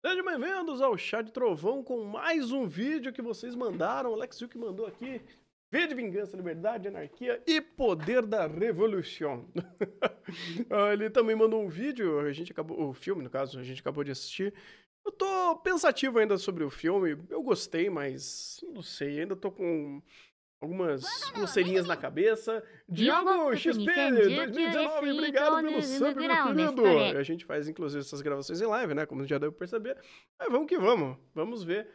Sejam bem-vindos ao Chá de Trovão com mais um vídeo que vocês mandaram. O Alex que mandou aqui. V de Vingança, Liberdade, Anarquia e Poder da Revolução. Ele também mandou um vídeo, o filme no caso, a gente acabou de assistir. Eu tô pensativo ainda sobre o filme, eu gostei, mas não sei, ainda tô com algumas coceirinhas na cabeça. Diogo XP 2019, obrigado pelo sub, meu querido. A gente faz inclusive essas gravações em live, né? Como já deu pra perceber. Mas vamos que vamos. Vamos ver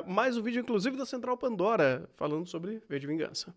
mais um vídeo, inclusive, da Central Pandora, falando sobre V de Vingança.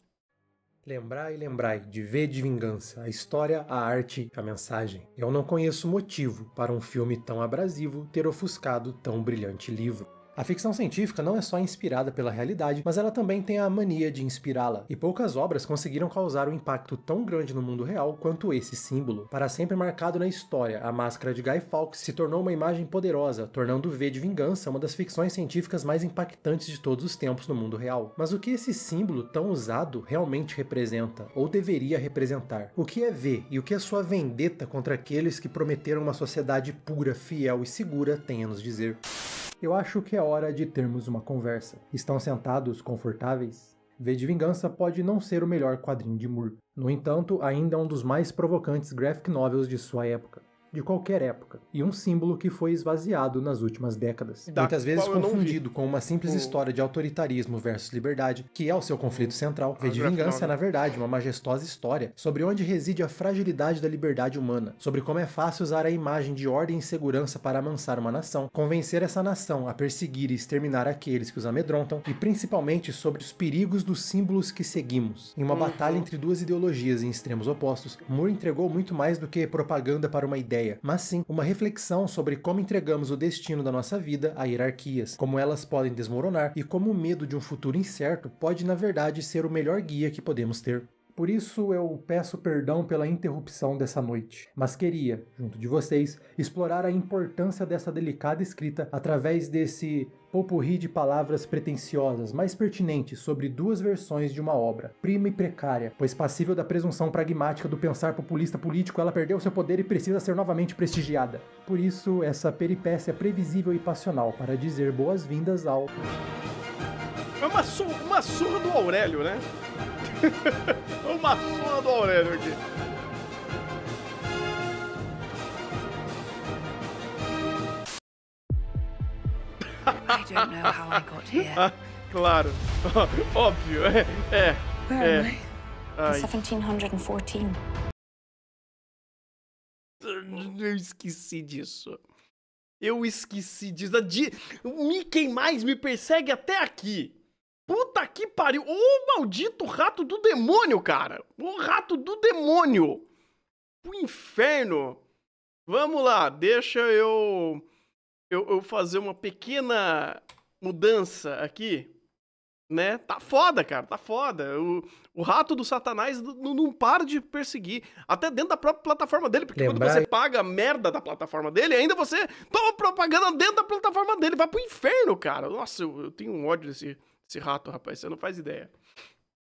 Lembrai, lembrai, de V de Vingança, a história, a arte, a mensagem. Eu não conheço motivo para um filme tão abrasivo ter ofuscado tão brilhante livro. A ficção científica não é só inspirada pela realidade, mas ela também tem a mania de inspirá-la, e poucas obras conseguiram causar um impacto tão grande no mundo real quanto esse símbolo. Para sempre marcado na história, a máscara de Guy Fawkes se tornou uma imagem poderosa, tornando V de Vingança uma das ficções científicas mais impactantes de todos os tempos no mundo real. Mas o que esse símbolo tão usado realmente representa, ou deveria representar? O que é V e o que a sua vendetta contra aqueles que prometeram uma sociedade pura, fiel e segura tem a nos dizer? Eu acho que é hora de termos uma conversa. Estão sentados confortáveis? V de Vingança pode não ser o melhor quadrinho de Moore. No entanto, ainda é um dos mais provocantes graphic novels de sua época. De qualquer época, e um símbolo que foi esvaziado nas últimas décadas. Muitas vezes confundido com uma simples história de autoritarismo versus liberdade, que é o seu conflito central. V de Vingança é, na verdade, uma majestosa história sobre onde reside a fragilidade da liberdade humana, sobre como é fácil usar a imagem de ordem e segurança para amansar uma nação, convencer essa nação a perseguir e exterminar aqueles que os amedrontam, e principalmente sobre os perigos dos símbolos que seguimos. Em uma batalha entre duas ideologias em extremos opostos, Moore entregou muito mais do que propaganda para uma ideia, mas sim uma reflexão sobre como entregamos o destino da nossa vida a hierarquias, como elas podem desmoronar e como o medo de um futuro incerto pode na verdade ser o melhor guia que podemos ter. Por isso eu peço perdão pela interrupção dessa noite, mas queria, junto de vocês, explorar a importância dessa delicada escrita através desse popurrí de palavras pretensiosas, mais pertinentes sobre duas versões de uma obra, prima e precária, pois passível da presunção pragmática do pensar populista político, ela perdeu seu poder e precisa ser novamente prestigiada. Por isso, essa peripécia previsível e passional para dizer boas-vindas ao... É uma surra do Aurélio, né? Uma surra do Aurélio aqui. I don't know how I got here. Claro. Óbvio. Where am I? 1714. Eu esqueci disso. O Mickey mais me persegue até aqui. Puta que pariu. Ô, maldito rato do demônio, cara. O rato do demônio. O inferno. Vamos lá, deixa eu fazer uma pequena mudança aqui, né? Tá foda, cara, tá foda. O rato do Satanás não para de perseguir, até dentro da própria plataforma dele, porque quando você paga a merda da plataforma dele, ainda você toma propaganda dentro da plataforma dele, vai pro inferno, cara. Nossa, eu tenho um ódio desse rato, rapaz, você não faz ideia.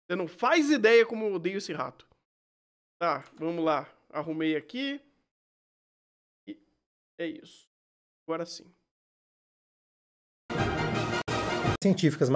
Você não faz ideia como eu odeio esse rato. Tá, vamos lá. Arrumei aqui. E é isso. Agora sim. Científicas.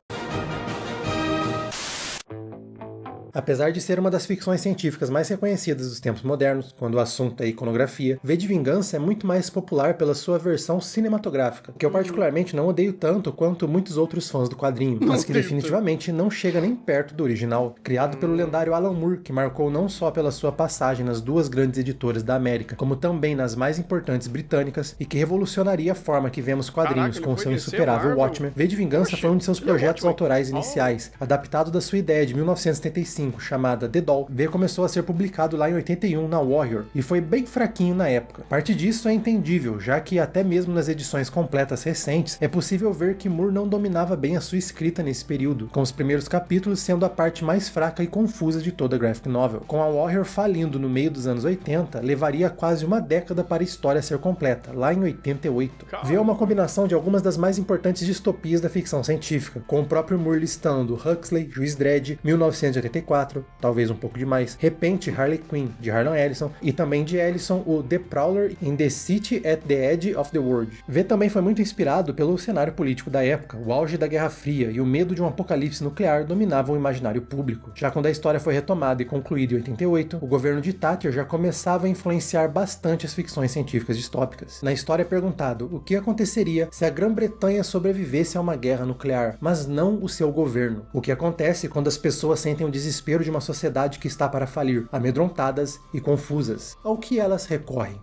Apesar de ser uma das ficções científicas mais reconhecidas dos tempos modernos, quando o assunto é iconografia, V de Vingança é muito mais popular pela sua versão cinematográfica, que eu particularmente não odeio tanto quanto muitos outros fãs do quadrinho, mas que definitivamente não chega nem perto do original, criado pelo lendário Alan Moore, que marcou não só pela sua passagem nas duas grandes editoras da América, como também nas mais importantes britânicas, e que revolucionaria a forma que vemos quadrinhos com seu insuperável Watchmen. V de Vingança foi um de seus projetos autorais iniciais, adaptado da sua ideia de 1975, chamada The Doll. V começou a ser publicado lá em 81 na Warrior, e foi bem fraquinho na época. Parte disso é entendível, já que até mesmo nas edições completas recentes, é possível ver que Moore não dominava bem a sua escrita nesse período, com os primeiros capítulos sendo a parte mais fraca e confusa de toda a graphic novel. Com a Warrior falindo no meio dos anos 80, levaria quase uma década para a história ser completa, lá em 88. V é uma combinação de algumas das mais importantes distopias da ficção científica, com o próprio Moore listando Huxley, Juiz Dredd, 1984, 64, talvez um pouco demais, Repente Harley Quinn, de Harlan Ellison, e também de Ellison o The Prowler in the City at the Edge of the World. V também foi muito inspirado pelo cenário político da época. O auge da Guerra Fria e o medo de um apocalipse nuclear dominavam o imaginário público. Já quando a história foi retomada e concluída em 88, o governo de Thatcher já começava a influenciar bastante as ficções científicas distópicas. Na história é perguntado o que aconteceria se a Grã-Bretanha sobrevivesse a uma guerra nuclear, mas não o seu governo. O que acontece quando as pessoas sentem o desespero de uma sociedade que está para falir, amedrontadas e confusas. Ao que elas recorrem?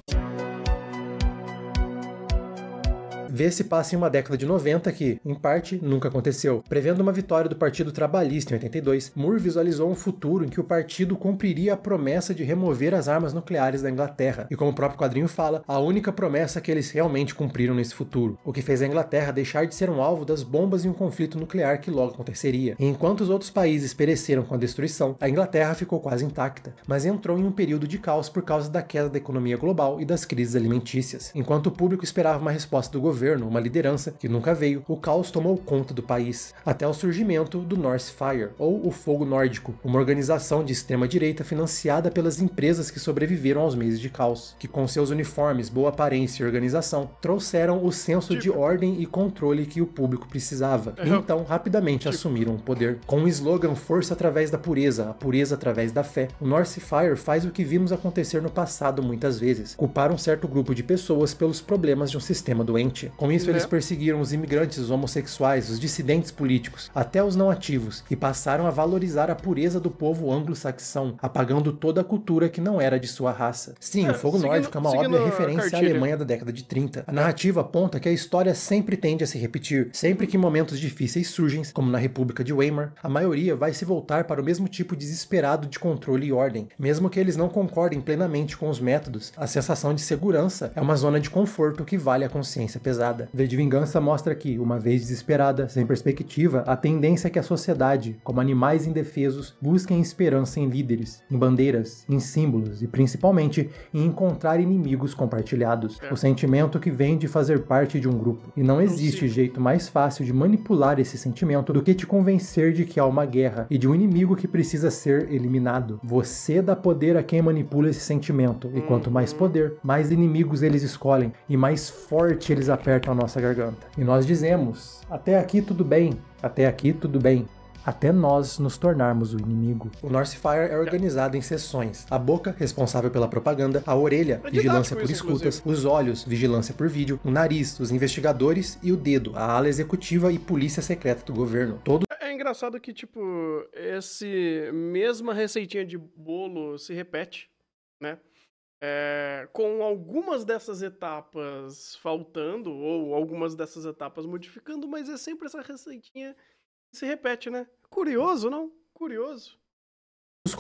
V se passa em uma década de 90 que, em parte, nunca aconteceu. Prevendo uma vitória do Partido Trabalhista em 82, Moore visualizou um futuro em que o partido cumpriria a promessa de remover as armas nucleares da Inglaterra. E como o próprio quadrinho fala, a única promessa que eles realmente cumpriram nesse futuro, o que fez a Inglaterra deixar de ser um alvo das bombas em um conflito nuclear que logo aconteceria. E enquanto os outros países pereceram com a destruição, a Inglaterra ficou quase intacta, mas entrou em um período de caos por causa da queda da economia global e das crises alimentícias. Enquanto o público esperava uma resposta do governo, uma liderança que nunca veio, o caos tomou conta do país, até o surgimento do North Fire, ou o Fogo Nórdico, uma organização de extrema-direita financiada pelas empresas que sobreviveram aos meses de caos, que com seus uniformes, boa aparência e organização, trouxeram o senso de ordem e controle que o público precisava, e então rapidamente assumiram o poder. Com o slogan Força através da pureza, a pureza através da fé, o North Fire faz o que vimos acontecer no passado muitas vezes, culpar um certo grupo de pessoas pelos problemas de um sistema doente. Com isso, eles perseguiram os imigrantes, os homossexuais, os dissidentes políticos, até os não ativos, e passaram a valorizar a pureza do povo anglo-saxão, apagando toda a cultura que não era de sua raça. Sim, o Fogo Nórdico é uma óbvia referência à Alemanha da década de 30. A narrativa aponta que a história sempre tende a se repetir. Sempre que momentos difíceis surgem, como na República de Weimar, a maioria vai se voltar para o mesmo tipo desesperado de controle e ordem. Mesmo que eles não concordem plenamente com os métodos, a sensação de segurança é uma zona de conforto que vale a consciência pesada. V de Vingança mostra que, uma vez desesperada, sem perspectiva, a tendência é que a sociedade, como animais indefesos, busquem esperança em líderes, em bandeiras, em símbolos e, principalmente, em encontrar inimigos compartilhados. O sentimento que vem de fazer parte de um grupo. E não existe jeito mais fácil de manipular esse sentimento do que te convencer de que há uma guerra e de um inimigo que precisa ser eliminado. Você dá poder a quem manipula esse sentimento, e quanto mais poder, mais inimigos eles escolhem e mais forte eles apertam a nossa garganta. E nós dizemos, até aqui tudo bem, até aqui tudo bem. Até nós nos tornarmos o inimigo. O North Fire é organizado em seções. A boca, responsável pela propaganda, a orelha, vigilância por escutas, os olhos, vigilância por vídeo, o nariz, os investigadores e o dedo, a ala executiva e polícia secreta do governo. Todo É engraçado que, tipo, esse mesma receitinha de bolo se repete, né? Com algumas dessas etapas faltando, ou algumas dessas etapas modificando, mas é sempre essa receitinha que se repete, né? Curioso, não? Curioso.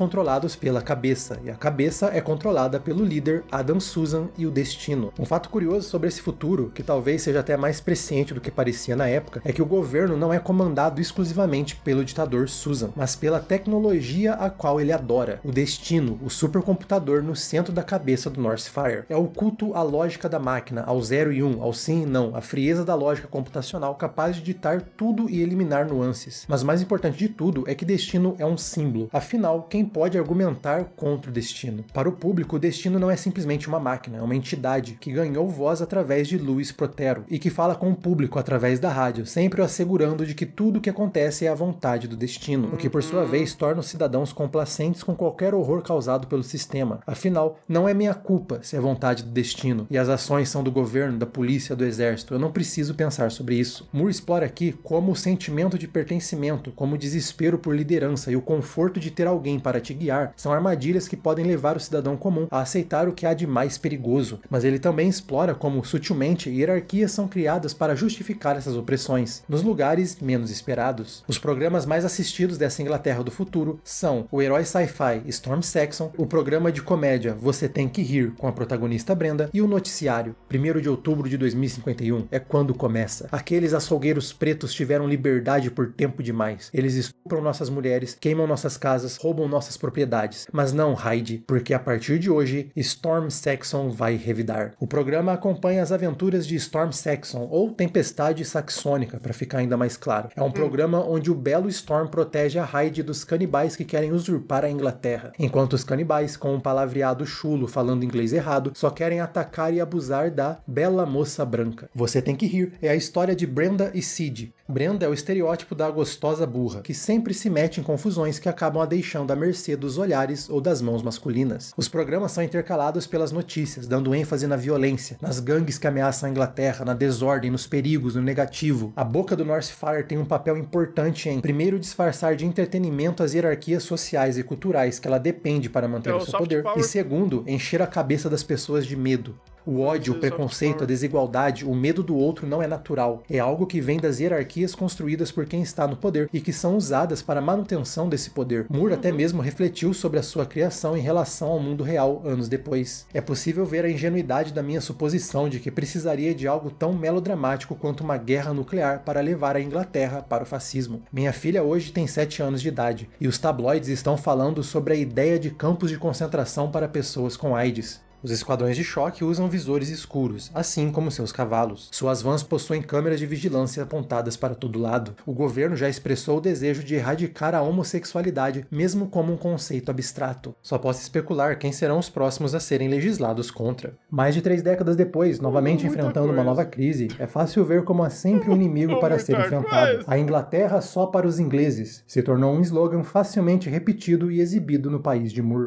controlados pela cabeça, e a cabeça é controlada pelo líder Adam Susan e o Destino. Um fato curioso sobre esse futuro, que talvez seja até mais presciente do que parecia na época, é que o governo não é comandado exclusivamente pelo ditador Susan, mas pela tecnologia a qual ele adora, o Destino, o supercomputador no centro da cabeça do Northfire. É o culto à lógica da máquina, ao 0 e 1, ao sim e não, a frieza da lógica computacional capaz de ditar tudo e eliminar nuances. Mas o mais importante de tudo é que Destino é um símbolo, afinal, quem pode argumentar contra o Destino? Para o público, o Destino não é simplesmente uma máquina, é uma entidade que ganhou voz através de Louis Protero e que fala com o público através da rádio, sempre o assegurando de que tudo o que acontece é a vontade do Destino, o que por sua vez torna os cidadãos complacentes com qualquer horror causado pelo sistema. Afinal, não é minha culpa se é vontade do Destino e as ações são do governo, da polícia, do exército, eu não preciso pensar sobre isso. Moore explora aqui como o sentimento de pertencimento, como o desespero por liderança e o conforto de ter alguém para te guiar são armadilhas que podem levar o cidadão comum a aceitar o que há de mais perigoso, mas ele também explora como, sutilmente, hierarquias são criadas para justificar essas opressões, nos lugares menos esperados. Os programas mais assistidos dessa Inglaterra do futuro são o herói sci-fi Storm Saxon, o programa de comédia Você Tem Que Rir com a protagonista Brenda e o noticiário 1º de outubro de 2051 é quando começa. Aqueles açougueiros pretos tiveram liberdade por tempo demais. Eles estupram nossas mulheres, queimam nossas casas, roubam nossas propriedades. Mas não, Hyde, porque a partir de hoje, Storm Saxon vai revidar. O programa acompanha as aventuras de Storm Saxon, ou Tempestade Saxônica, para ficar ainda mais claro. É um programa onde o belo Storm protege a Hyde dos canibais que querem usurpar a Inglaterra, enquanto os canibais, com um palavreado chulo falando inglês errado, só querem atacar e abusar da bela moça branca. Você tem que rir, é a história de Brenda e Sid. Brenda é o estereótipo da gostosa burra, que sempre se mete em confusões que acabam a deixando à mercê dos olhares ou das mãos masculinas. Os programas são intercalados pelas notícias, dando ênfase na violência, nas gangues que ameaçam a Inglaterra, na desordem, nos perigos, no negativo. A boca do Northfire tem um papel importante em, primeiro, disfarçar de entretenimento as hierarquias sociais e culturais que ela depende para manter o seu poder, e segundo, encher a cabeça das pessoas de medo. O ódio, o preconceito, a desigualdade, o medo do outro não é natural. É algo que vem das hierarquias construídas por quem está no poder e que são usadas para a manutenção desse poder. Moore até mesmo refletiu sobre a sua criação em relação ao mundo real anos depois. É possível ver a ingenuidade da minha suposição de que precisaria de algo tão melodramático quanto uma guerra nuclear para levar a Inglaterra para o fascismo. Minha filha hoje tem 7 anos de idade e os tabloides estão falando sobre a ideia de campos de concentração para pessoas com AIDS. Os esquadrões de choque usam visores escuros, assim como seus cavalos. Suas vans possuem câmeras de vigilância apontadas para todo lado. O governo já expressou o desejo de erradicar a homossexualidade, mesmo como um conceito abstrato. Só posso especular quem serão os próximos a serem legislados contra. Mais de 3 décadas depois, novamente enfrentando uma nova crise, é fácil ver como há sempre um inimigo para ser enfrentado. A Inglaterra só para os ingleses se tornou um slogan facilmente repetido e exibido no país de Moore.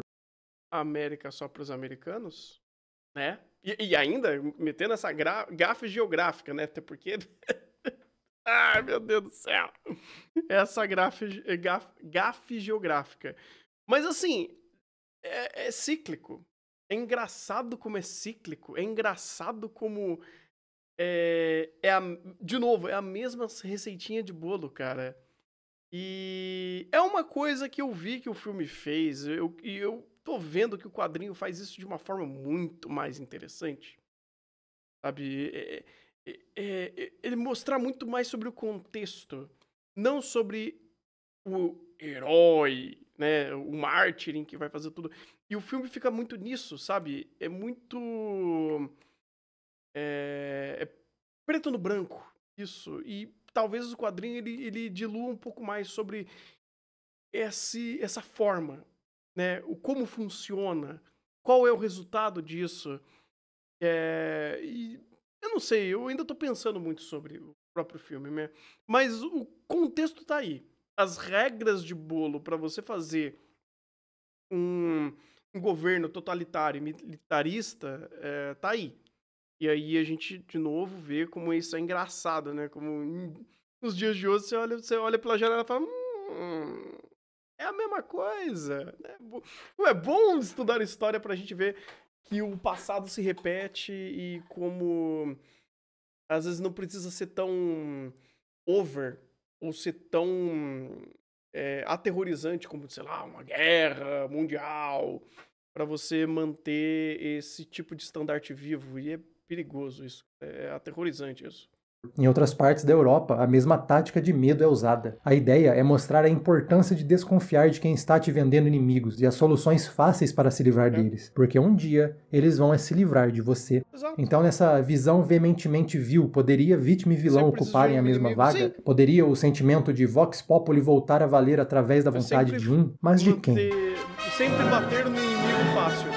América só para os americanos, né? E ainda metendo essa gafe geográfica, né? Até porque... Ai, meu Deus do céu! Essa gafe geográfica. Mas assim, é cíclico. É engraçado como é cíclico. É engraçado como... de novo, é a mesma receitinha de bolo, cara. E é uma coisa que eu vi que o filme fez, e eu tô vendo que o quadrinho faz isso de uma forma muito mais interessante, sabe? Ele mostrar muito mais sobre o contexto, não sobre o herói, né? O mártir que vai fazer tudo. E o filme fica muito nisso, sabe? É muito... é preto no branco, isso. E talvez o quadrinho ele dilua um pouco mais sobre essa forma, né? O como funciona, qual é o resultado disso. E eu não sei, eu ainda tô pensando muito sobre o próprio filme, né? Mas o contexto tá aí. As regras de bolo para você fazer um governo totalitário e militarista tá aí. E aí a gente, de novo, vê como isso é engraçado, né? Como nos dias de hoje você olha pela janela e fala... é a mesma coisa. É bom estudar história pra gente ver que o passado se repete e como... às vezes não precisa ser tão over ou ser tão aterrorizante como, sei lá, uma guerra mundial pra você manter esse tipo de estandarte vivo. E é perigoso isso, é aterrorizante isso. Em outras partes da Europa, a mesma tática de medo é usada. A ideia é mostrar a importância de desconfiar de quem está te vendendo inimigos e as soluções fáceis para se livrar deles, porque um dia eles vão se livrar de você. Exato. Então, nessa visão veementemente vil, poderia vítima e vilão ocuparem a mesma vaga? Sim. Poderia o sentimento de Vox Populi voltar a valer através da vontade de um? Mas de quem? Sempre bater no inimigo fácil.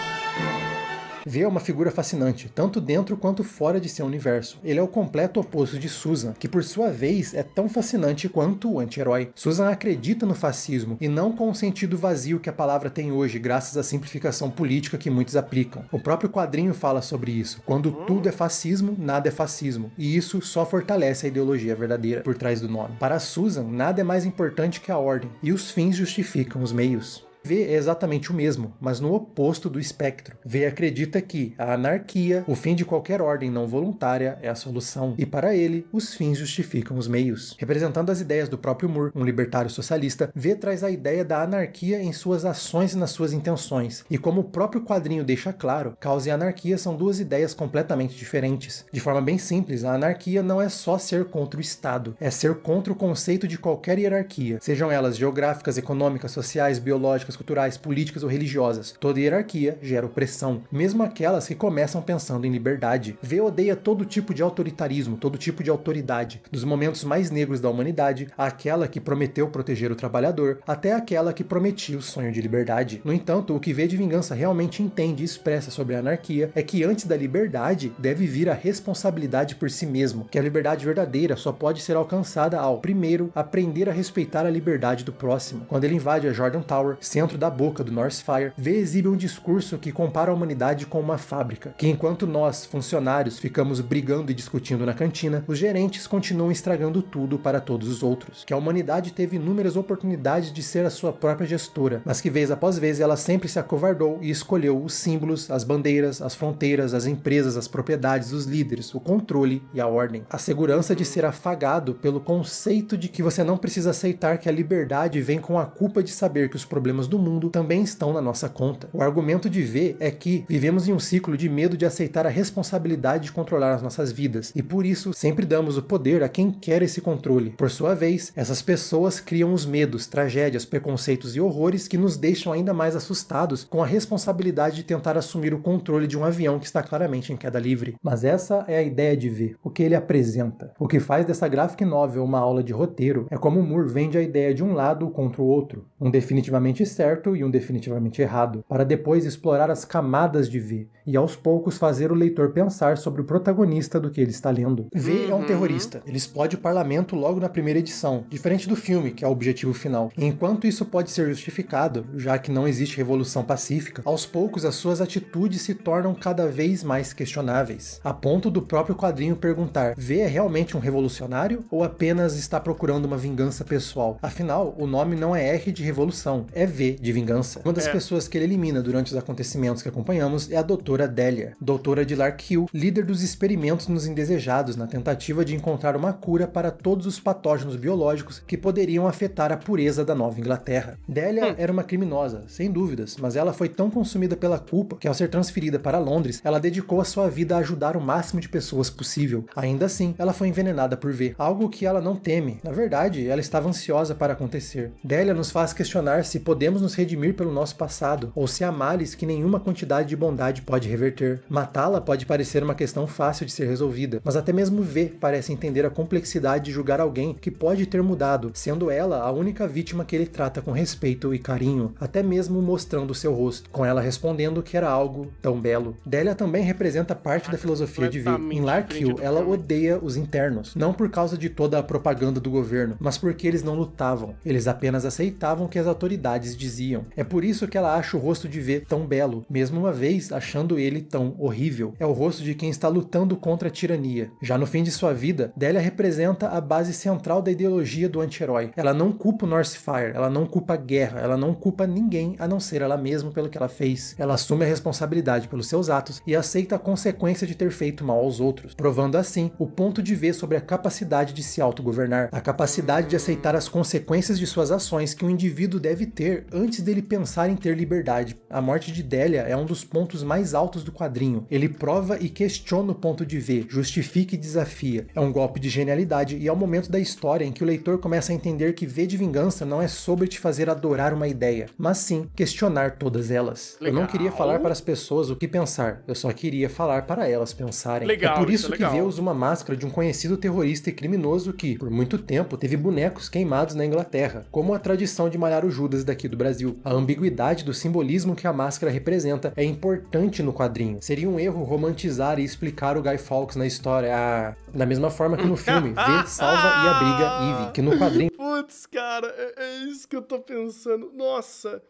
V é uma figura fascinante, tanto dentro quanto fora de seu universo. Ele é o completo oposto de Susan, que por sua vez é tão fascinante quanto o anti-herói. Susan acredita no fascismo, e não com o sentido vazio que a palavra tem hoje, graças à simplificação política que muitos aplicam. O próprio quadrinho fala sobre isso. Quando tudo é fascismo, nada é fascismo. E isso só fortalece a ideologia verdadeira por trás do nome. Para Susan, nada é mais importante que a ordem, e os fins justificam os meios. V é exatamente o mesmo, mas no oposto do espectro. V acredita que a anarquia, o fim de qualquer ordem não voluntária, é a solução, e para ele, os fins justificam os meios. Representando as ideias do próprio Moore, um libertário socialista, V traz a ideia da anarquia em suas ações e nas suas intenções, e como o próprio quadrinho deixa claro, caos e anarquia são duas ideias completamente diferentes. De forma bem simples, a anarquia não é só ser contra o Estado, é ser contra o conceito de qualquer hierarquia, sejam elas geográficas, econômicas, sociais, biológicas, ideológicas, culturais, políticas ou religiosas. Toda hierarquia gera opressão, mesmo aquelas que começam pensando em liberdade. V odeia todo tipo de autoritarismo, todo tipo de autoridade, dos momentos mais negros da humanidade, àquela que prometeu proteger o trabalhador, até aquela que prometia o sonho de liberdade. No entanto, o que V de Vingança realmente entende e expressa sobre a anarquia é que antes da liberdade deve vir a responsabilidade por si mesmo, que a liberdade verdadeira só pode ser alcançada ao, primeiro, aprender a respeitar a liberdade do próximo. Quando ele invade a Jordan Tower, centro da boca do Northfire, V exibe um discurso que compara a humanidade com uma fábrica, que enquanto nós, funcionários, ficamos brigando e discutindo na cantina, os gerentes continuam estragando tudo para todos os outros, que a humanidade teve inúmeras oportunidades de ser a sua própria gestora, mas que vez após vez ela sempre se acovardou e escolheu os símbolos, as bandeiras, as fronteiras, as empresas, as propriedades, os líderes, o controle e a ordem. A segurança de ser afagado pelo conceito de que você não precisa aceitar que a liberdade vem com a culpa de saber que os problemas do mundo também estão na nossa conta. O argumento de V é que vivemos em um ciclo de medo de aceitar a responsabilidade de controlar as nossas vidas, e por isso sempre damos o poder a quem quer esse controle. Por sua vez, essas pessoas criam os medos, tragédias, preconceitos e horrores que nos deixam ainda mais assustados com a responsabilidade de tentar assumir o controle de um avião que está claramente em queda livre. Mas essa é a ideia de V, o que ele apresenta. O que faz dessa graphic novel uma aula de roteiro é como Moore vende a ideia de um lado contra o outro, um definitivamente certo e um definitivamente errado, para depois explorar as camadas de V e aos poucos fazer o leitor pensar sobre o protagonista do que ele está lendo. V é um terrorista, ele explode o parlamento logo na primeira edição, diferente do filme, que é o objetivo final. E enquanto isso pode ser justificado, já que não existe revolução pacífica, aos poucos as suas atitudes se tornam cada vez mais questionáveis, a ponto do próprio quadrinho perguntar: V é realmente um revolucionário ou apenas está procurando uma vingança pessoal? Afinal, o nome não é R de revolução, é V de vingança. Uma das pessoas que ele elimina durante os acontecimentos que acompanhamos é a doutora Delia, doutora de Larkhill, líder dos experimentos nos indesejados na tentativa de encontrar uma cura para todos os patógenos biológicos que poderiam afetar a pureza da Nova Inglaterra. Delia era uma criminosa, sem dúvidas, mas ela foi tão consumida pela culpa que ao ser transferida para Londres, ela dedicou a sua vida a ajudar o máximo de pessoas possível. Ainda assim, ela foi envenenada por V, algo que ela não teme. Na verdade, ela estava ansiosa para acontecer. Delia nos faz questionar se podemos nos redimir pelo nosso passado, ou se há males que nenhuma quantidade de bondade pode reverter. Matá-la pode parecer uma questão fácil de ser resolvida, mas até mesmo V parece entender a complexidade de julgar alguém que pode ter mudado, sendo ela a única vítima que ele trata com respeito e carinho, até mesmo mostrando seu rosto, com ela respondendo que era algo tão belo. Delia também representa parte da filosofia de V. Em Larkhill, ela odeia os internos, não por causa de toda a propaganda do governo, mas porque eles não lutavam, eles apenas aceitavam o que as autoridades diziam. É por isso que ela acha o rosto de V tão belo, mesmo uma vez achando ele tão horrível. É o rosto de quem está lutando contra a tirania. Já no fim de sua vida, Delia representa a base central da ideologia do anti-herói. Ela não culpa o Northfire, ela não culpa a guerra, ela não culpa ninguém a não ser ela mesma pelo que ela fez. Ela assume a responsabilidade pelos seus atos e aceita a consequência de ter feito mal aos outros, provando assim o ponto de ver sobre a capacidade de se autogovernar, a capacidade de aceitar as consequências de suas ações que um indivíduo deve ter antes dele pensar em ter liberdade. A morte de Delia é um dos pontos mais altos do quadrinho. Ele prova e questiona o ponto de V, justifica e desafia. É um golpe de genialidade e é o momento da história em que o leitor começa a entender que V de Vingança não é sobre te fazer adorar uma ideia, mas sim questionar todas elas. Legal. Eu não queria falar para as pessoas o que pensar, eu só queria falar para elas pensarem. Legal, é por isso isso é que legal. V usa uma máscara de um conhecido terrorista e criminoso que, por muito tempo, teve bonecos queimados na Inglaterra, como a tradição de malhar o Judas daqui do Brasil. A ambiguidade do simbolismo que a máscara representa é importante no quadrinho. Seria um erro romantizar e explicar o Guy Fawkes na história, da mesma forma que no filme, V salva e abriga Eve, que no quadrinho Putz, cara, é isso que eu tô pensando. Nossa,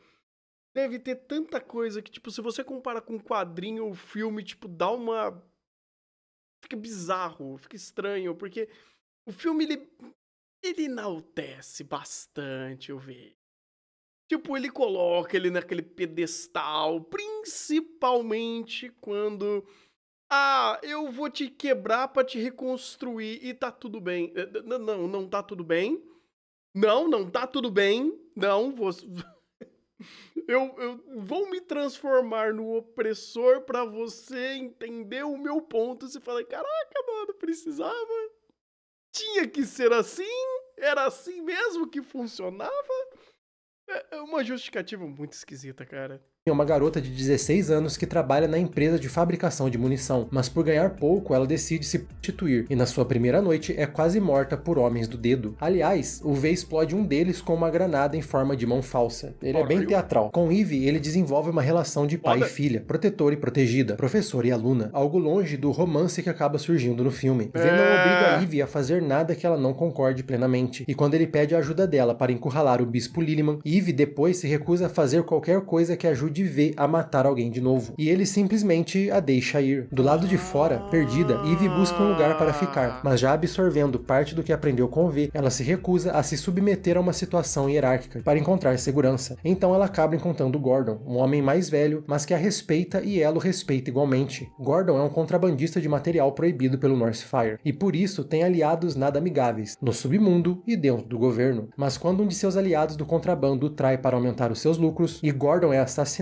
deve ter tanta coisa que, tipo, se você compara com um quadrinho ou filme, tipo, dá uma... Fica bizarro, fica estranho, porque o filme, ele enaltece bastante o V. Tipo, ele coloca ele naquele pedestal, principalmente quando... Ah, eu vou te quebrar pra te reconstruir e tá tudo bem. Não tá tudo bem. Não tá tudo bem. Não, eu vou me transformar no opressor pra você entender o meu ponto. Você fala, caraca, mano, precisava. Tinha que ser assim? Era assim mesmo que funcionava? É uma justificativa muito esquisita, cara. É uma garota de 16 anos que trabalha na empresa de fabricação de munição, mas por ganhar pouco ela decide se prostituir e na sua primeira noite é quase morta por homens do dedo. Aliás, o V explode um deles com uma granada em forma de mão falsa. Ele é bem teatral. Com Eve, ele desenvolve uma relação de pai e filha, protetora e protegida, professora e aluna, algo longe do romance que acaba surgindo no filme. V não obriga Eve a fazer nada que ela não concorde plenamente, e quando ele pede a ajuda dela para encurralar o bispo Lilliman, Eve depois se recusa a fazer qualquer coisa que ajude V a matar alguém de novo, e ele simplesmente a deixa ir. Do lado de fora, perdida, Eve busca um lugar para ficar, mas já absorvendo parte do que aprendeu com V, ela se recusa a se submeter a uma situação hierárquica para encontrar segurança. Então ela acaba encontrando Gordon, um homem mais velho, mas que a respeita e ela o respeita igualmente. Gordon é um contrabandista de material proibido pelo Northfire, e por isso tem aliados nada amigáveis, no submundo e dentro do governo. Mas quando um de seus aliados do contrabando o trai para aumentar os seus lucros, e Gordon é assassinado,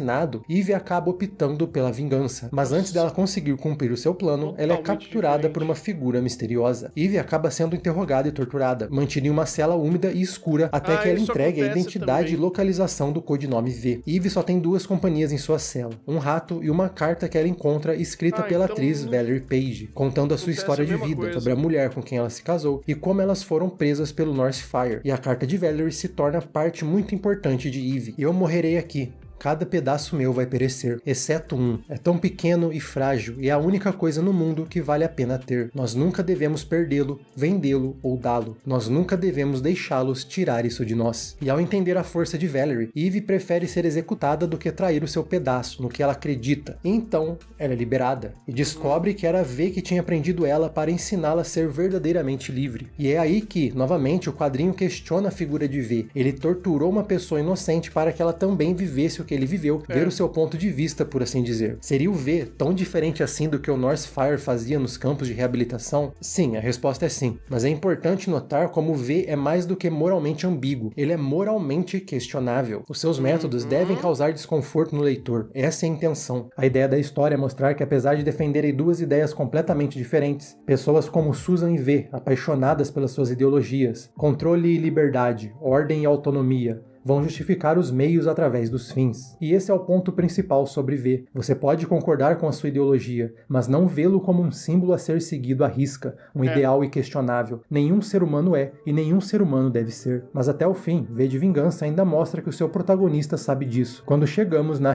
Eve acaba optando pela vingança. Mas antes dela conseguir cumprir o seu plano, ela é capturada por uma figura misteriosa. Eve acaba sendo interrogada e torturada, mantida em uma cela úmida e escura até que ela entregue a identidade e localização do codinome V. Eve só tem duas companhias em sua cela, um rato e uma carta que ela encontra escrita pela atriz Valerie Page, contando a sua história de vida, sobre a mulher com quem ela se casou e como elas foram presas pelo Northfire. E a carta de Valerie se torna parte muito importante de Eve. Eu morrerei aqui. Cada pedaço meu vai perecer, exceto um. É tão pequeno e frágil e é a única coisa no mundo que vale a pena ter. Nós nunca devemos perdê-lo, vendê-lo ou dá-lo. Nós nunca devemos deixá-los tirar isso de nós. E ao entender a força de Valerie, Eve prefere ser executada do que trair o seu pedaço, no que ela acredita. E então, ela é liberada e descobre que era V que tinha prendido ela para ensiná-la a ser verdadeiramente livre. E é aí que, novamente, o quadrinho questiona a figura de V. Ele torturou uma pessoa inocente para que ela também vivesse o que ele viveu, ver o seu ponto de vista, por assim dizer. Seria o V tão diferente assim do que o Northfire fazia nos campos de reabilitação? Sim, a resposta é sim. Mas é importante notar como o V é mais do que moralmente ambíguo. Ele é moralmente questionável. Os seus métodos devem causar desconforto no leitor. Essa é a intenção. A ideia da história é mostrar que apesar de defenderem duas ideias completamente diferentes, pessoas como Susan e V, apaixonadas pelas suas ideologias, controle e liberdade, ordem e autonomia, vão justificar os meios através dos fins. E esse é o ponto principal sobre V. Você pode concordar com a sua ideologia, mas não vê-lo como um símbolo a ser seguido à risca, um ideal inquestionável. Nenhum ser humano é, e nenhum ser humano deve ser. Mas até o fim, V de Vingança ainda mostra que o seu protagonista sabe disso. Quando chegamos na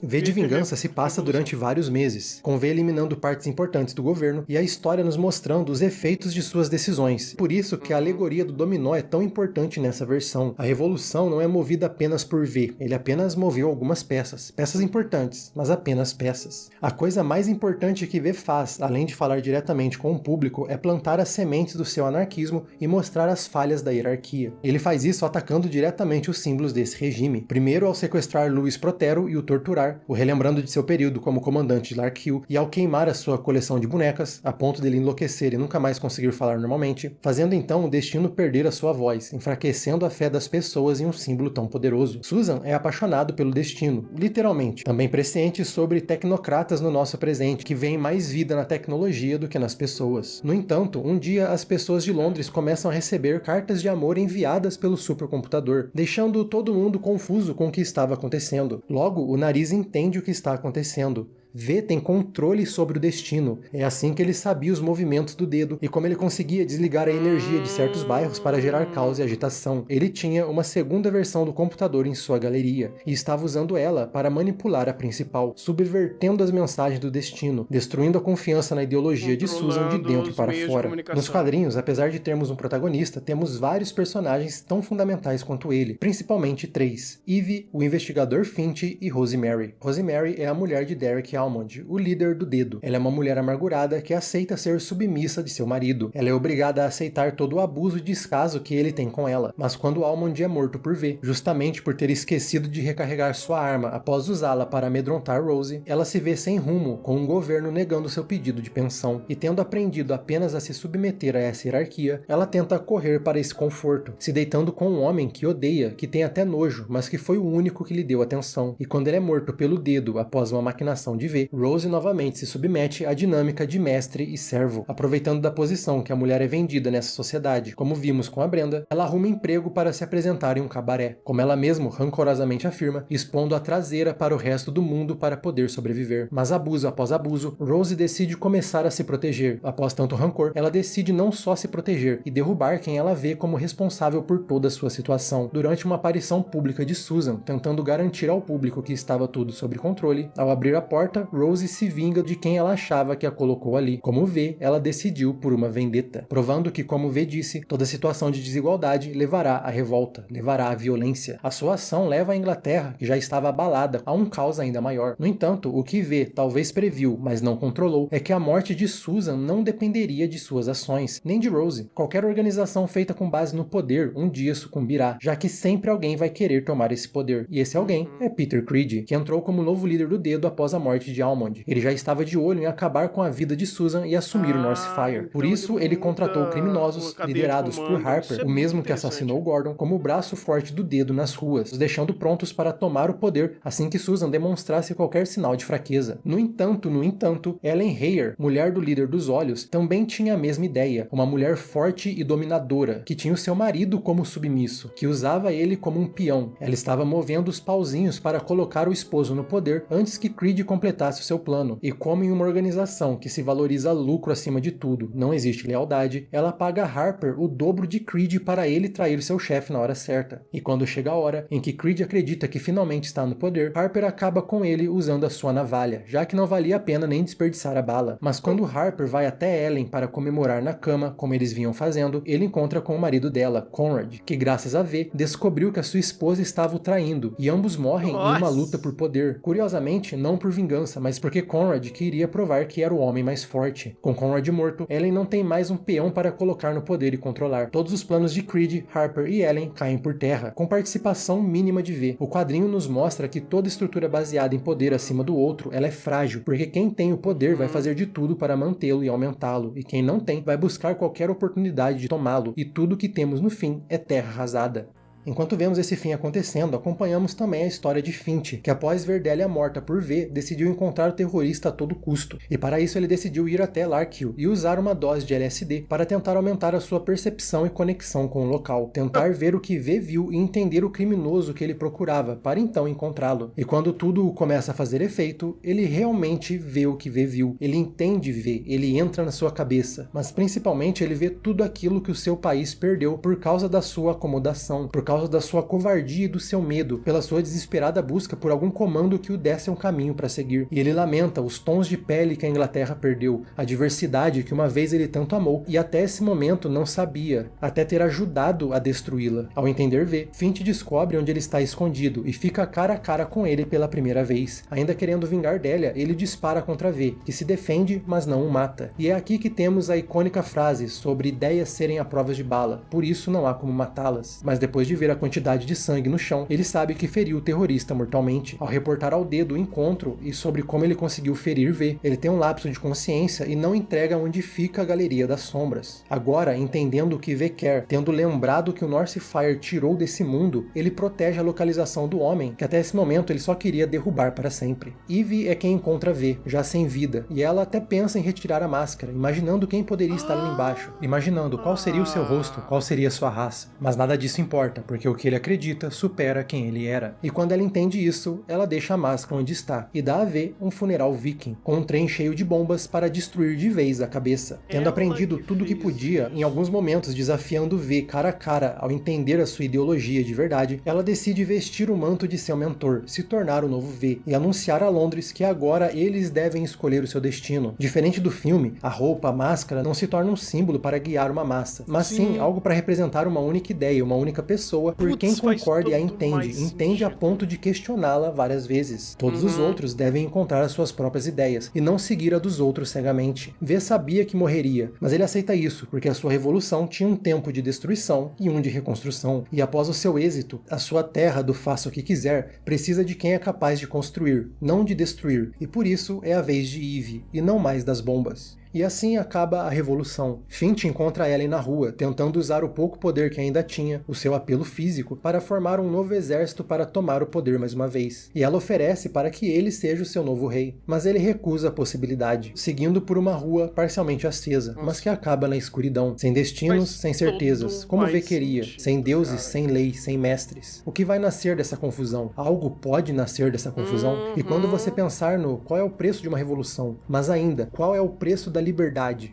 V de Vingança se passa durante vários meses, com V eliminando partes importantes do governo e a história nos mostrando os efeitos de suas decisões. Por isso que a alegoria do dominó é tão importante nessa versão. A revolução não é movida apenas por V, ele apenas moveu algumas peças. Peças importantes, mas apenas peças. A coisa mais importante que V faz, além de falar diretamente com o público, é plantar as sementes do seu anarquismo e mostrar as falhas da hierarquia. Ele faz isso atacando diretamente os símbolos desse regime. Primeiro ao sequestrar Louis Protero e o torturar, o relembrando de seu período como comandante de Larkhill, e ao queimar a sua coleção de bonecas, a ponto dele enlouquecer e nunca mais conseguir falar normalmente, fazendo então o destino perder a sua voz, enfraquecendo a fé das pessoas em um símbolo tão poderoso. Susan é apaixonado pelo destino, literalmente, também presciente sobre tecnocratas no nosso presente, que veem mais vida na tecnologia do que nas pessoas. No entanto, um dia as pessoas de Londres começam a receber cartas de amor enviadas pelo supercomputador, deixando todo mundo confuso com o que estava acontecendo. Logo, o nariz entende o que está acontecendo. V tem controle sobre o destino. É assim que ele sabia os movimentos do dedo e como ele conseguia desligar a energia de certos bairros para gerar caos e agitação. Ele tinha uma segunda versão do computador em sua galeria e estava usando ela para manipular a principal, subvertendo as mensagens do destino, destruindo a confiança na ideologia de Susan de dentro para fora. Nos quadrinhos, apesar de termos um protagonista, temos vários personagens tão fundamentais quanto ele, principalmente três: Eve, o investigador Finch e Rosemary. Rosemary é a mulher de Derek Almond, o líder do dedo. Ela é uma mulher amargurada que aceita ser submissa de seu marido. Ela é obrigada a aceitar todo o abuso e descaso que ele tem com ela. Mas quando Almond é morto por V, justamente por ter esquecido de recarregar sua arma após usá-la para amedrontar Rose, ela se vê sem rumo, com o governo negando seu pedido de pensão. E tendo aprendido apenas a se submeter a essa hierarquia, ela tenta correr para esse conforto, se deitando com um homem que odeia, que tem até nojo, mas que foi o único que lhe deu atenção. E quando ele é morto pelo dedo após uma maquinação de V, Rose novamente se submete à dinâmica de mestre e servo, aproveitando da posição que a mulher é vendida nessa sociedade. Como vimos com a Brenda, ela arruma emprego para se apresentar em um cabaré, como ela mesma rancorosamente afirma, expondo a traseira para o resto do mundo para poder sobreviver. Mas abuso após abuso, Rose decide começar a se proteger. Após tanto rancor, ela decide não só se proteger e derrubar quem ela vê como responsável por toda a sua situação. Durante uma aparição pública de Susan, tentando garantir ao público que estava tudo sob controle, ao abrir a porta, Rose se vinga de quem ela achava que a colocou ali. Como V, ela decidiu por uma vendetta, provando que, como V disse, toda situação de desigualdade levará à revolta, levará à violência. A sua ação leva a Inglaterra, que já estava abalada, a um caos ainda maior. No entanto, o que V talvez previu, mas não controlou, é que a morte de Susan não dependeria de suas ações, nem de Rose. Qualquer organização feita com base no poder um dia sucumbirá, já que sempre alguém vai querer tomar esse poder. E esse alguém é Peter Creed, que entrou como novo líder do Dedo após a morte de Almond. Ele já estava de olho em acabar com a vida de Susan e assumir o Northfire. Por isso, ele contratou criminosos, liderados por Harper, o mesmo que assassinou Gordon, como o braço forte do Dedo nas ruas, os deixando prontos para tomar o poder assim que Susan demonstrasse qualquer sinal de fraqueza. No entanto, Ellen Heyer, mulher do líder dos Olhos, também tinha a mesma ideia, uma mulher forte e dominadora, que tinha o seu marido como submisso, que usava ele como um peão. Ela estava movendo os pauzinhos para colocar o esposo no poder antes que Creed completasse o seu plano. E como em uma organização que se valoriza lucro acima de tudo, não existe lealdade, ela paga a Harper o dobro de Creed para ele trair seu chefe na hora certa. E quando chega a hora em que Creed acredita que finalmente está no poder, Harper acaba com ele usando a sua navalha, já que não valia a pena nem desperdiçar a bala. Mas quando Harper vai até Ellen para comemorar na cama, como eles vinham fazendo, ele encontra com o marido dela, Conrad, que graças a V, descobriu que a sua esposa estava o traindo, e ambos morrem em uma luta por poder. Curiosamente, não por vingança, mas porque Conrad queria provar que era o homem mais forte. Com Conrad morto, Ellen não tem mais um peão para colocar no poder e controlar. Todos os planos de Creed, Harper e Ellen caem por terra, com participação mínima de V. O quadrinho nos mostra que toda estrutura baseada em poder acima do outro, ela é frágil, porque quem tem o poder vai fazer de tudo para mantê-lo e aumentá-lo, e quem não tem vai buscar qualquer oportunidade de tomá-lo, e tudo que temos no fim é terra arrasada. Enquanto vemos esse fim acontecendo, acompanhamos também a história de Finch, que após ver Delia morta por V, decidiu encontrar o terrorista a todo custo, e para isso ele decidiu ir até Larkhill e usar uma dose de LSD para tentar aumentar a sua percepção e conexão com o local, tentar ver o que V viu e entender o criminoso que ele procurava, para então encontrá-lo. E quando tudo começa a fazer efeito, ele realmente vê o que V viu, ele entende V, ele entra na sua cabeça, mas principalmente ele vê tudo aquilo que o seu país perdeu por causa da sua acomodação, por causa da sua covardia e do seu medo, pela sua desesperada busca por algum comando que o desse um caminho para seguir. E ele lamenta os tons de pele que a Inglaterra perdeu, a diversidade que uma vez ele tanto amou e até esse momento não sabia, até ter ajudado a destruí-la. Ao entender V, Finch descobre onde ele está escondido e fica cara a cara com ele pela primeira vez. Ainda querendo vingar Delia, ele dispara contra V, que se defende, mas não o mata. E é aqui que temos a icônica frase sobre ideias serem a prova de bala, por isso não há como matá-las. Mas depois de ver a quantidade de sangue no chão, ele sabe que feriu o terrorista mortalmente. Ao reportar ao Dedo o encontro e sobre como ele conseguiu ferir V, ele tem um lapso de consciência e não entrega onde fica a Galeria das Sombras. Agora, entendendo o que V quer, tendo lembrado que o Northfire tirou desse mundo, ele protege a localização do homem, que até esse momento ele só queria derrubar para sempre. Eve é quem encontra V, já sem vida, e ela até pensa em retirar a máscara, imaginando quem poderia estar ali embaixo, imaginando qual seria o seu rosto, qual seria a sua raça. Mas nada disso importa, porque o que ele acredita supera quem ele era. E quando ela entende isso, ela deixa a máscara onde está e dá a V um funeral viking, com um trem cheio de bombas para destruir de vez a cabeça. Tendo aprendido tudo o que podia, em alguns momentos desafiando V cara a cara ao entender a sua ideologia de verdade, ela decide vestir o manto de seu mentor, se tornar o novo V e anunciar a Londres que agora eles devem escolher o seu destino. Diferente do filme, a roupa, a máscara não se torna um símbolo para guiar uma massa, mas sim algo para representar uma única ideia, uma única pessoa, por quem concorda e a entende a ponto de questioná-la várias vezes. Todos os outros devem encontrar as suas próprias ideias e não seguir a dos outros cegamente. V sabia que morreria, mas ele aceita isso porque a sua revolução tinha um tempo de destruição e um de reconstrução, e após o seu êxito, a sua terra do faça o que quiser precisa de quem é capaz de construir, não de destruir, e por isso é a vez de Eve, e não mais das bombas. E assim acaba a revolução. Finch encontra Ellen na rua, tentando usar o pouco poder que ainda tinha, o seu apelo físico, para formar um novo exército para tomar o poder mais uma vez. E ela oferece para que ele seja o seu novo rei. Mas ele recusa a possibilidade, seguindo por uma rua parcialmente acesa, mas que acaba na escuridão, sem destinos, sem certezas, como V queria, sem deuses, sem lei, sem mestres. O que vai nascer dessa confusão? Algo pode nascer dessa confusão? E quando você pensar no qual é o preço de uma revolução, mas ainda, qual é o preço da liberdade?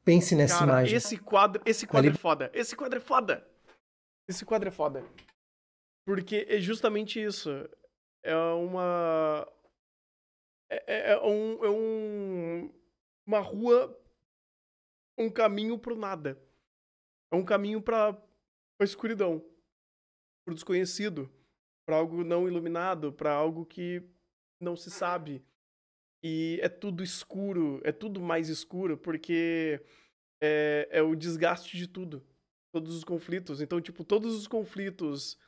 Pense nessa imagem. Esse quadro é foda. Esse quadro é foda. Esse quadro é foda. Porque é justamente isso. É uma... uma rua, um caminho pro nada. É um caminho pra escuridão, pro desconhecido, pra algo não iluminado, pra algo que não se sabe. E é tudo escuro, é tudo mais escuro, porque é o desgaste de tudo, todos os conflitos. Então, tipo, todos os conflitos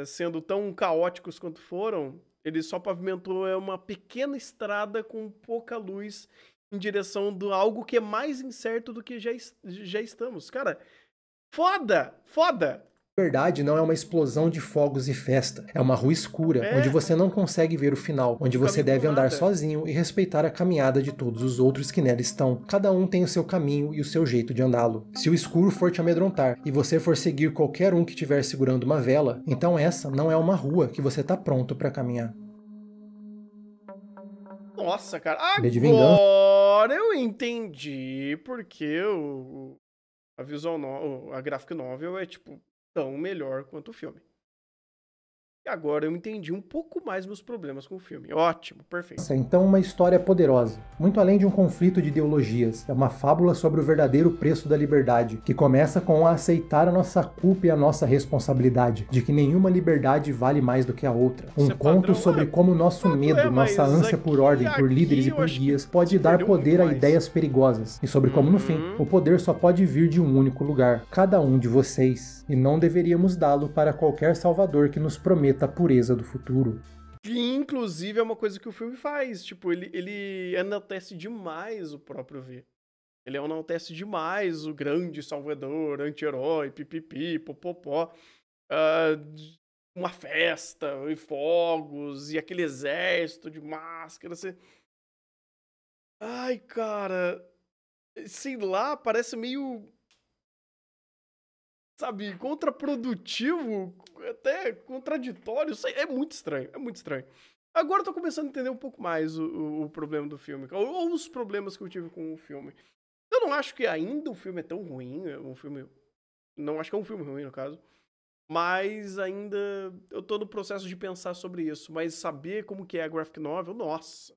sendo tão caóticos quanto foram, ele só pavimentou uma pequena estrada com pouca luz em direção de algo que é mais incerto do que já estamos. Cara, foda! Foda! Liberdade não é uma explosão de fogos e festa. É uma rua escura, onde você não consegue ver o final, onde você deve andar sozinho e respeitar a caminhada de todos os outros que nela estão. Cada um tem o seu caminho e o seu jeito de andá-lo. Se o escuro for te amedrontar e você for seguir qualquer um que estiver segurando uma vela, então essa não é uma rua que você está pronto para caminhar. Nossa, cara, agora eu entendi porque a graphic novel é, tipo, tão melhor quanto o filme. E agora eu entendi um pouco mais meus problemas com o filme. Ótimo, perfeito. Então uma história poderosa, muito além de um conflito de ideologias. É uma fábula sobre o verdadeiro preço da liberdade, que começa com aceitar a nossa culpa e a nossa responsabilidade, de que nenhuma liberdade vale mais do que a outra. Um conto sobre como nosso medo, nossa ânsia por ordem, por líderes e por guias, pode dar poder a ideias perigosas, e sobre como no fim, o poder só pode vir de um único lugar, cada um de vocês, e não deveríamos dá-lo para qualquer salvador que nos prometa a pureza do futuro. Que, inclusive, é uma coisa que o filme faz. Tipo, ele enaltece demais o próprio V. Ele enaltece demais o grande salvador, anti-herói, pipipi, popopó. Uma festa, e fogos, e aquele exército de máscara. Assim. Ai, cara... Sei lá, parece meio... Sabe, contraprodutivo, até contraditório, é muito estranho, é muito estranho. Agora eu tô começando a entender um pouco mais o problema do filme, ou os problemas que eu tive com o filme. Eu não acho que ainda o filme é tão ruim, não acho que é um filme ruim, no caso, mas ainda eu tô no processo de pensar sobre isso, mas saber como que é a graphic novel, nossa,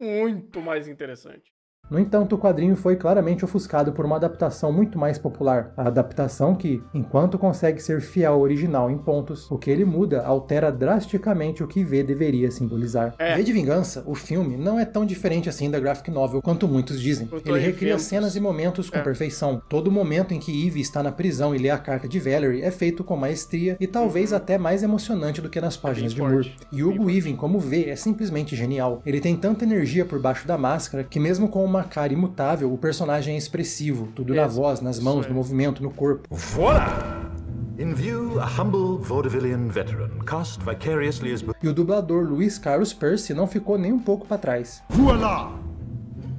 muito mais interessante. No entanto, o quadrinho foi claramente ofuscado por uma adaptação muito mais popular. A adaptação que, enquanto consegue ser fiel ao original em pontos, o que ele muda altera drasticamente o que V deveria simbolizar. V de Vingança, o filme, não é tão diferente assim da graphic novel quanto muitos dizem. Ele recria cenas e momentos com perfeição. Todo momento em que Eve está na prisão e lê a carta de Valerie é feito com maestria e talvez até mais emocionante do que nas páginas de Moore. E Hugo Weaving como V é simplesmente genial. Ele tem tanta energia por baixo da máscara que mesmo com uma cara imutável, o personagem é expressivo, tudo na voz, nas mãos, no movimento, no corpo. Voilà! In view, a humble vaudevillian veteran, cast vicariously as... E o dublador Luis Carlos Percy não ficou nem um pouco para trás. Voilà!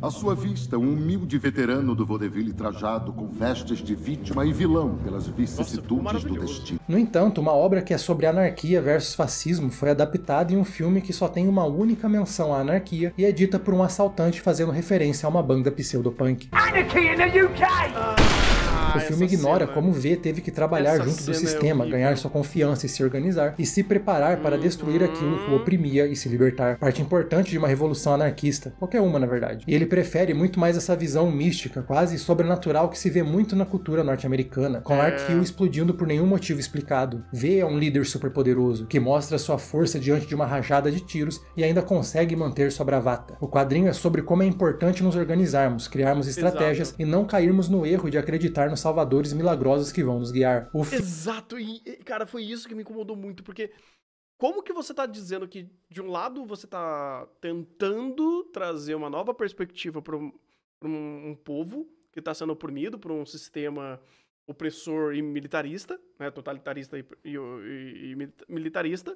À sua vista, um humilde veterano do vaudeville trajado com vestes de vítima e vilão pelas vicissitudes do destino. No entanto, uma obra que é sobre anarquia versus fascismo foi adaptada em um filme que só tem uma única menção à anarquia e é dita por um assaltante fazendo referência a uma banda pseudopunk. Anarchy in the UK! O filme ignora como V teve que trabalhar junto do sistema, ganhar sua confiança e se organizar, e se preparar para destruir aquilo que o oprimia e se libertar. Parte importante de uma revolução anarquista, qualquer uma na verdade. E ele prefere muito mais essa visão mística, quase sobrenatural que se vê muito na cultura norte-americana, com Lark Hill explodindo por nenhum motivo explicado. V é um líder superpoderoso, que mostra sua força diante de uma rajada de tiros e ainda consegue manter sua bravata. O quadrinho é sobre como é importante nos organizarmos, criarmos estratégias e não cairmos no erro de acreditar nos salvadores milagrosos que vão nos guiar. Exato, e cara, foi isso que me incomodou muito, porque como que você tá dizendo que de um lado você tá tentando trazer uma nova perspectiva um povo que está sendo oprimido por um sistema opressor e militarista, né, totalitarista e militarista,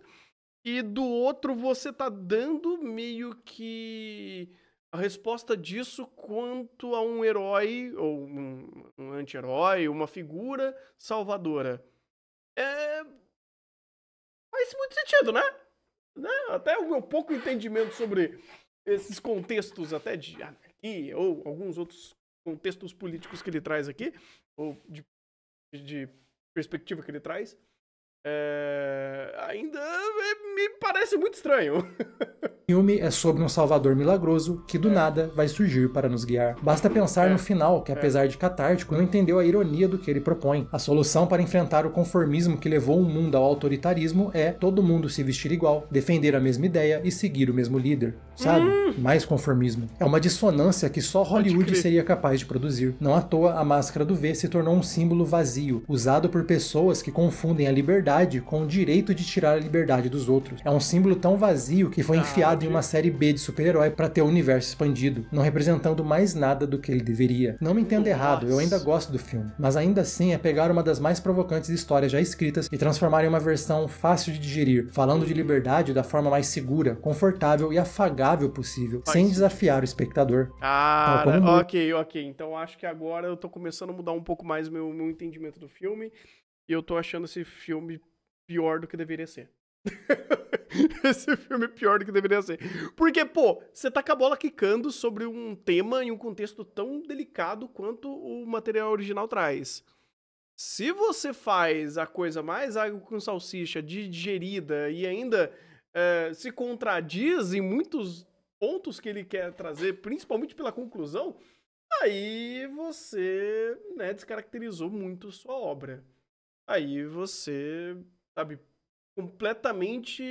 e do outro você tá dando meio que a resposta disso quanto a um herói, ou um anti-herói, uma figura salvadora. Faz muito sentido, né? Até o meu pouco entendimento sobre esses contextos até de anarquia, ou alguns outros contextos políticos que ele traz aqui, ou de perspectiva que ele traz, ainda me parece muito estranho. O filme é sobre um salvador milagroso que do nada vai surgir para nos guiar. Basta pensar no final, que apesar de catártico, não entendeu a ironia do que ele propõe. A solução para enfrentar o conformismo que levou o mundo ao autoritarismo é todo mundo se vestir igual, defender a mesma ideia e seguir o mesmo líder. Sabe? Mais conformismo. É uma dissonância que só Hollywood seria capaz de produzir. Não à toa, a máscara do V se tornou um símbolo vazio, usado por pessoas que confundem a liberdade com o direito de tirar a liberdade dos outros. É um símbolo tão vazio que foi enfiado em uma série B de super-herói para ter o universo expandido, não representando mais nada do que ele deveria. Não me entenda errado, eu ainda gosto do filme, mas ainda assim é pegar uma das mais provocantes histórias já escritas e transformar em uma versão fácil de digerir, falando de liberdade da forma mais segura, confortável e afagável possível, sem desafiar o espectador. Ok. Então acho que agora eu tô começando a mudar um pouco mais meu entendimento do filme e eu tô achando esse filme pior do que deveria ser. Esse filme é pior do que deveria ser. Porque, pô, você tá com a bola quicando sobre um tema em um contexto tão delicado quanto o material original traz. Se você faz a coisa mais água com salsicha, digerida e ainda se contradiz em muitos pontos que ele quer trazer, principalmente pela conclusão, aí você, né, descaracterizou muito sua obra. Aí você, sabe, completamente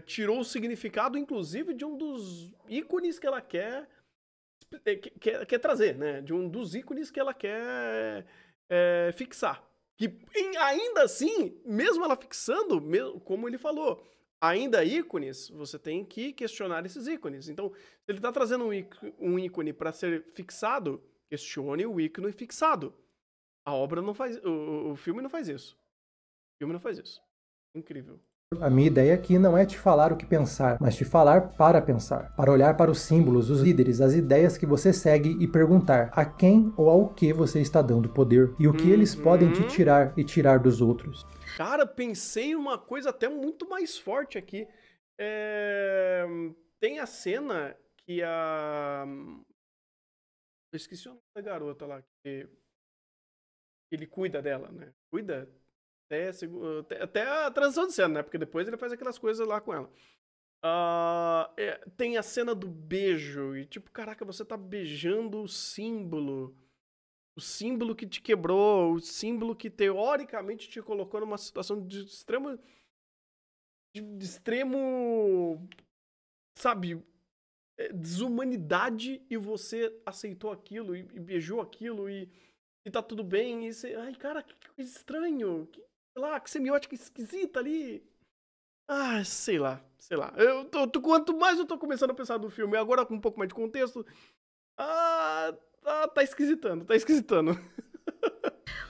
tirou o significado, inclusive, de um dos ícones que ela quer trazer, né? De um dos ícones que ela quer fixar. Que ainda assim, mesmo ela fixando, como ele falou, ainda ícones, você tem que questionar esses ícones. Então, se ele está trazendo um ícone para ser fixado, questione o ícone fixado. A obra não faz... O filme não faz isso. O filme não faz isso. Incrível. A minha ideia aqui não é te falar o que pensar, mas te falar para pensar. Para olhar para os símbolos, os líderes, as ideias que você segue e perguntar a quem ou ao que você está dando poder e o que eles podem te tirar e tirar dos outros. Cara, pensei em uma coisa até muito mais forte aqui. Tem a cena que a... Eu esqueci o nome da garota lá, que ele cuida dela, né? Cuida até a transição de cena, né? Porque depois ele faz aquelas coisas lá com ela. Tem a cena do beijo. E tipo, caraca, você tá beijando o símbolo. O símbolo que te quebrou. O símbolo que teoricamente te colocou numa situação de extremo... De extremo... Sabe... desumanidade. E você aceitou aquilo e beijou aquilo e tá tudo bem. E você... Ai, cara, que coisa estranho. Sei lá, que semiótica esquisita ali. Ah, sei lá. Quanto mais eu tô começando a pensar do filme, agora com um pouco mais de contexto, tá esquisitando.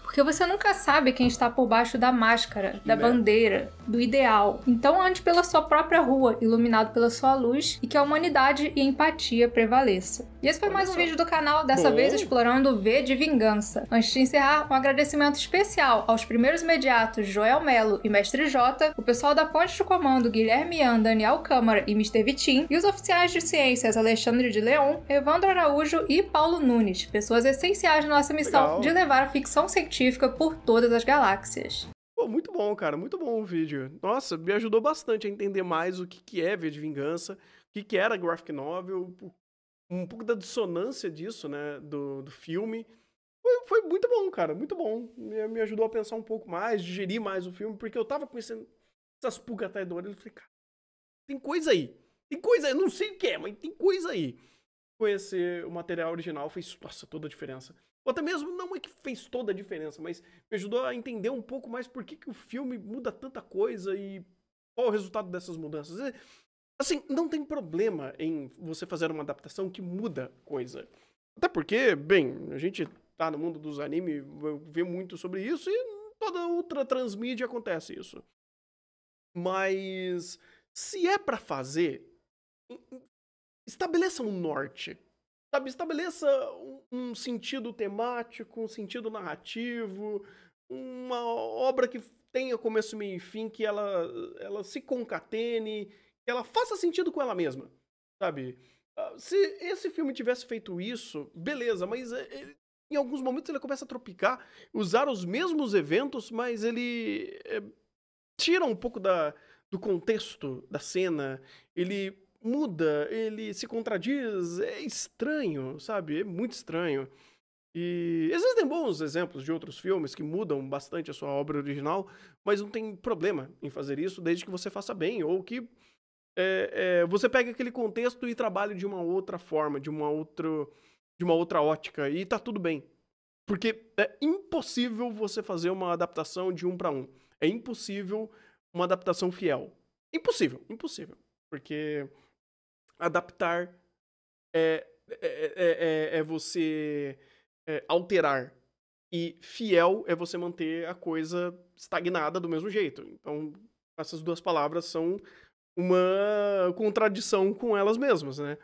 Porque você nunca sabe quem está por baixo da máscara, da bandeira, do ideal. Então ande pela sua própria rua, iluminado pela sua luz, e que a humanidade e a empatia prevaleça. E esse foi mais um vídeo do canal, dessa vez explorando o V de Vingança. Antes de encerrar, um agradecimento especial aos primeiros imediatos Joel Melo e Mestre J, o pessoal da Ponte de Comando Guilherme Ian, Daniel Câmara e Mr. Vitim, e os oficiais de ciências Alexandre de Leon, Evandro Araújo e Paulo Nunes, pessoas essenciais na nossa missão de levar a ficção científica por todas as galáxias. Pô, muito bom, cara. Muito bom o vídeo. Nossa, me ajudou bastante a entender mais o que é V de Vingança, o que era graphic novel, um pouco da dissonância disso, né, do filme. Foi muito bom, cara. Muito bom. Me ajudou a pensar um pouco mais, digerir mais o filme, porque eu tava com essas pulgas atrás do olho. Eu falei, cara, tem coisa aí. Eu não sei o que é, mas tem coisa aí. Conhecer o material original fez, nossa, toda a diferença. Ou até mesmo, não é que fez toda a diferença, mas me ajudou a entender um pouco mais por que o filme muda tanta coisa e qual é o resultado dessas mudanças. Assim, não tem problema em você fazer uma adaptação que muda coisa. Até porque, bem, a gente tá no mundo dos animes, vê muito sobre isso e toda outra transmídia acontece isso. Mas se é pra fazer, estabeleça um norte. Sabe, estabeleça um sentido temático, um sentido narrativo, uma obra que tenha começo, meio e fim, que ela se concatene, que ela faça sentido com ela mesma, sabe? Se esse filme tivesse feito isso, beleza, mas em alguns momentos ele começa a tropicar, usar os mesmos eventos, mas ele tira um pouco do contexto da cena, ele muda, ele se contradiz, é estranho, sabe? É muito estranho. E existem bons exemplos de outros filmes que mudam bastante a sua obra original, mas não tem problema em fazer isso desde que você faça bem, ou que você pegue aquele contexto e trabalhe de uma outra forma, de uma outra ótica, e tá tudo bem. Porque é impossível você fazer uma adaptação de 1 para 1. É impossível uma adaptação fiel. Impossível, impossível. Porque adaptar é você alterar. E fiel é você manter a coisa estagnada do mesmo jeito. Então, essas duas palavras são uma contradição com elas mesmas, né?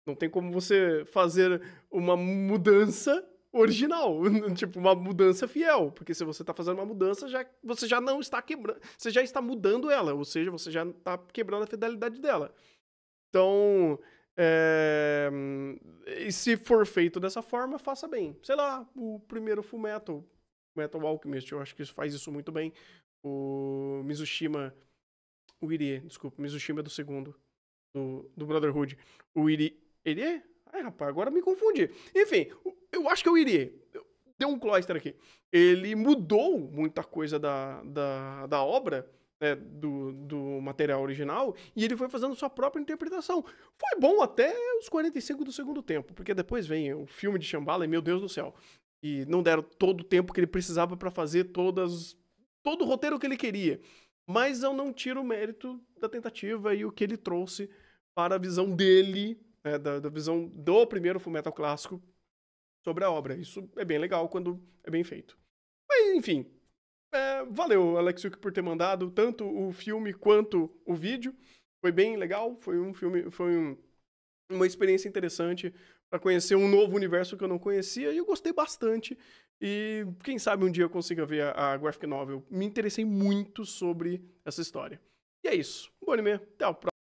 Não tem como você fazer uma mudança original, tipo, uma mudança fiel, porque se você tá fazendo uma mudança, você já não está quebrando, você já está mudando ela, ou seja, você já tá quebrando a fidelidade dela. Então, e se for feito dessa forma, faça bem. Sei lá, o primeiro Fullmetal Alchemist, eu acho que faz isso muito bem. O Mizushima é do segundo, do Brotherhood. O Irie... Irie? Ai, rapaz, agora me confundi. Enfim, eu acho que é o Irie. Deu um cloister aqui. Ele mudou muita coisa da obra, né, do material original, e ele foi fazendo sua própria interpretação. Foi bom até os 45 do segundo tempo, porque depois vem o filme de Shambhala e, meu Deus do céu, e não deram todo o tempo que ele precisava pra fazer todo o roteiro que ele queria. Mas eu não tiro o mérito da tentativa e o que ele trouxe para a visão dele, né, da visão do primeiro Fullmetal clássico sobre a obra. Isso é bem legal quando é bem feito. Mas, enfim, valeu, Alexiuk, por ter mandado tanto o filme quanto o vídeo. Foi bem legal, foi uma experiência interessante para conhecer um novo universo que eu não conhecia e eu gostei bastante. E quem sabe um dia eu consiga ver a graphic novel. Me interessei muito sobre essa história. E é isso. Bom anime, até o próximo.